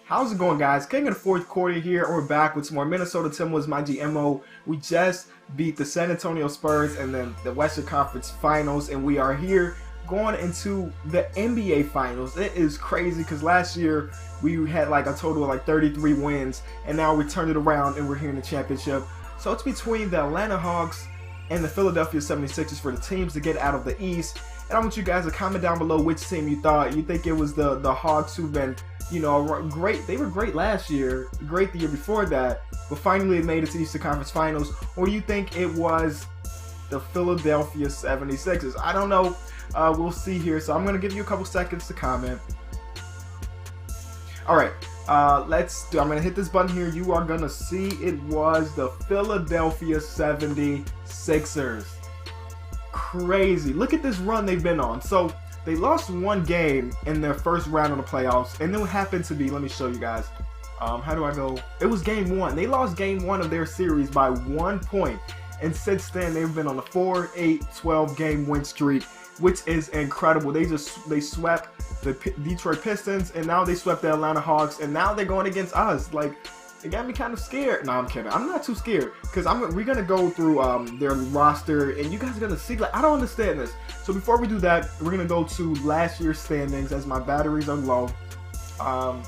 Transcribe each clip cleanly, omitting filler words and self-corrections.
How's it going, guys? King of the fourth quarter here, and we're back with some more Minnesota Timberwolves MyGM. We just beat the San Antonio Spurs and then the Western Conference Finals, and we are here going into the NBA Finals. It is crazy because last year we had like a total of like 33 wins, and now we turned it around and we're here in the championship. So it's between the Atlanta Hawks and the Philadelphia 76ers for the teams to get out of the East. And I want you guys to comment down below which team you thought. You think it was the Hawks, who've been, you know, great. They were great last year, great the year before that, but finally it made it to the Eastern Conference Finals. Or do you think it was the Philadelphia 76ers? I don't know. We'll see here. So I'm going to give you a couple seconds to comment. All right. I'm going to hit this button here. You are going to see it was the Philadelphia 76ers. Crazy. Look at this run they've been on. So they lost one game in their first round of the playoffs, and it happened to be, let me show you guys. How do I go? It was game one. They lost game one of their series by 1 point, and since then they've been on a 4-8-12 game win streak, which is incredible. They swept the Detroit Pistons, and now they swept the Atlanta Hawks, and now they're going against us. Like, it got me kind of scared. No, I'm kidding. I'm not too scared because we're gonna go through their roster, and you guys are gonna see. Like, I don't understand this. So before we do that, we're gonna go to last year's standings as my batteries are low.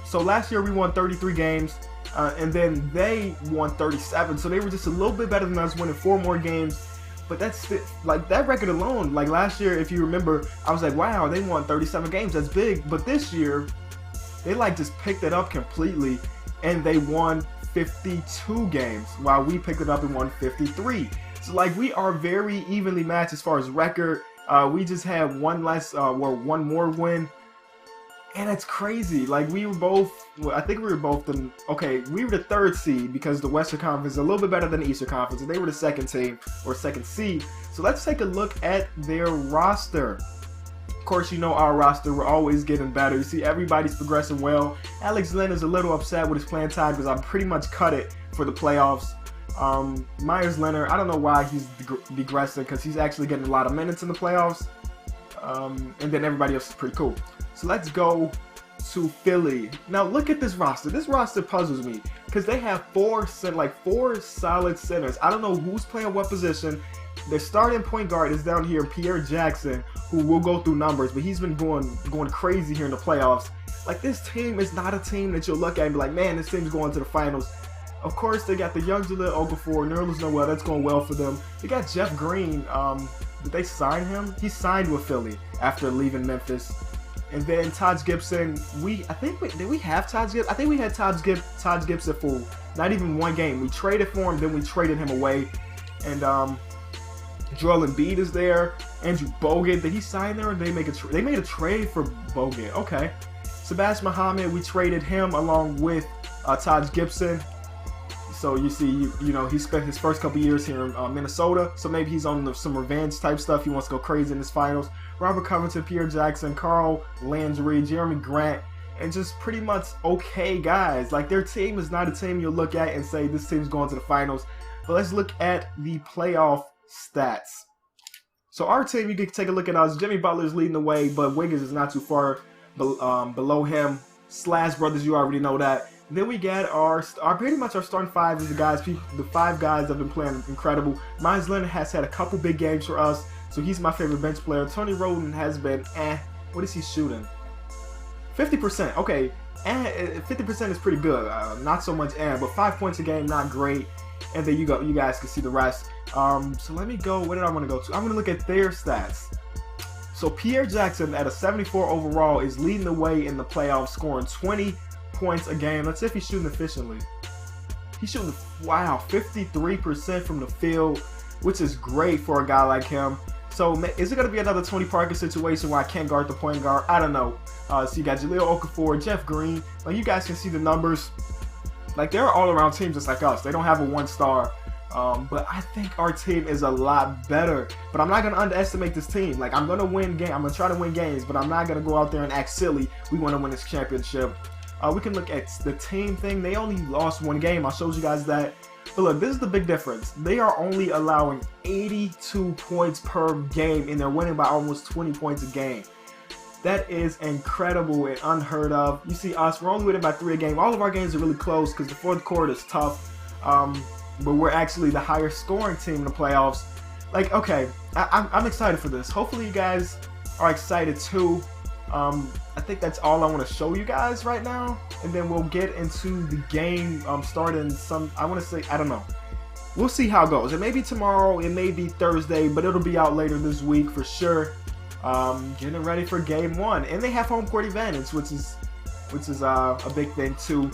So last year we won 33 games, and then they won 37. So they were just a little bit better than us, winning 4 more games. But that's like that record alone. Like last year, if you remember, I was like, wow, they won 37 games. That's big. But this year, they like just picked it up completely, and they won 52 games while we picked it up and won 53. So like we are very evenly matched as far as record. We just had one more win, and it's crazy. Like we were both, well, I think we were both we were the 3rd seed because the Western Conference is a little bit better than the Eastern Conference, and they were the 2nd team or 2nd seed. So let's take a look at their roster. Of course, you know our roster, we're always getting better. You see everybody's progressing well. Alex Len is a little upset with his playing time because I pretty much cut it for the playoffs. Myers Leonard, I don't know why he's digressing because he's actually getting a lot of minutes in the playoffs. And then everybody else is pretty cool. So let's go to Philly. Now look at this roster. This roster puzzles me because they have 4 solid centers. I don't know who's playing what position. Their starting point guard is down here, Pierre Jackson, who will go through numbers, but he's been going crazy here in the playoffs. Like, this team is not a team that you'll look at and be like, man, this team's going to the finals. Of course, they got the young Jahlil Okafor, Nerlens Noel, that's going well for them. They got Jeff Green. Did they sign him? He signed with Philly after leaving Memphis. And then Taj Gibson, did we have Taj Gibson? I think we had Taj Gibson for not even 1 game. We traded for him, then we traded him away. And Joel Embiid is there. Andrew Bogut, did he sign there, or did they make a trade? They made a trade for Bogut. Okay. Sebastian Muhammad, we traded him along with Taj Gibson. So you see, you know, he spent his first couple years here in Minnesota, so maybe he's on some revenge type stuff. He wants to go crazy in this finals. Robert Covington, Pierre Jackson, Carl Landry, Jeremy Grant, and just pretty much okay guys. Like, their team is not a team you'll look at and say this team's going to the finals. But let's look at the playoff stats. So our team, you can take a look at us. Jimmy Butler's leading the way, but Wiggins is not too far below him. Slash brothers, you already know that. Then we got our pretty much our starting 5 is the 5 guys that have been playing incredible. Myers Leonard has had a couple big games for us, so he's my favorite bench player. Tony Roden has been what is he shooting? 50%. Okay, 50% is pretty good. Not so much but 5 points a game, not great. And then you guys can see the rest. So let me go. Where did I want to go to? I'm going to look at their stats. So Pierre Jackson at a 74 overall is leading the way in the playoffs, scoring 20 points a game. Let's see if he's shooting efficiently. He's shooting, wow, 53% from the field, which is great for a guy like him. So is it going to be another Tony Parker situation where I can't guard the point guard? I don't know. So you got Jahlil Okafor, Jeff Green. Like, you guys can see the numbers. Like, they're all around teams just like us. They don't have a 1-star. But I think our team is a lot better. But I'm not going to underestimate this team. Like, I'm going to win games. I'm going to try to win games, but I'm not going to go out there and act silly. We want to win this championship. We can look at the team thing. They only lost 1 game. I showed you guys that. But look, this is the big difference. They are only allowing 82 points per game, and they're winning by almost 20 points a game. That is incredible and unheard of. You see us, we're only winning by 3 a game. All of our games are really close because the fourth quarter is tough. But we're actually the higher scoring team in the playoffs. Like, okay, I'm excited for this. Hopefully you guys are excited too. I think that's all I want to show you guys right now. And then we'll get into the game starting I want to say, I don't know. We'll see how it goes. It may be tomorrow, it may be Thursday, but it'll be out later this week for sure. Getting ready for game 1, and they have home court advantage, which is a big thing too.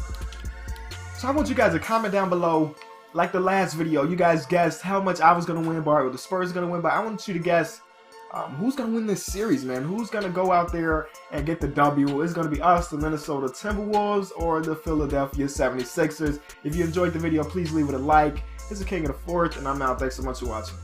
So I want you guys to comment down below, like the last video. You guys guessed how much I was gonna win by, or the Spurs gonna win by. I want you to guess who's gonna win this series, man. Who's gonna go out there and get the W? It's gonna be us, the Minnesota Timberwolves, or the Philadelphia 76ers. If you enjoyed the video, please leave it a like. This is King of the Fourth, and I'm out. Thanks so much for watching.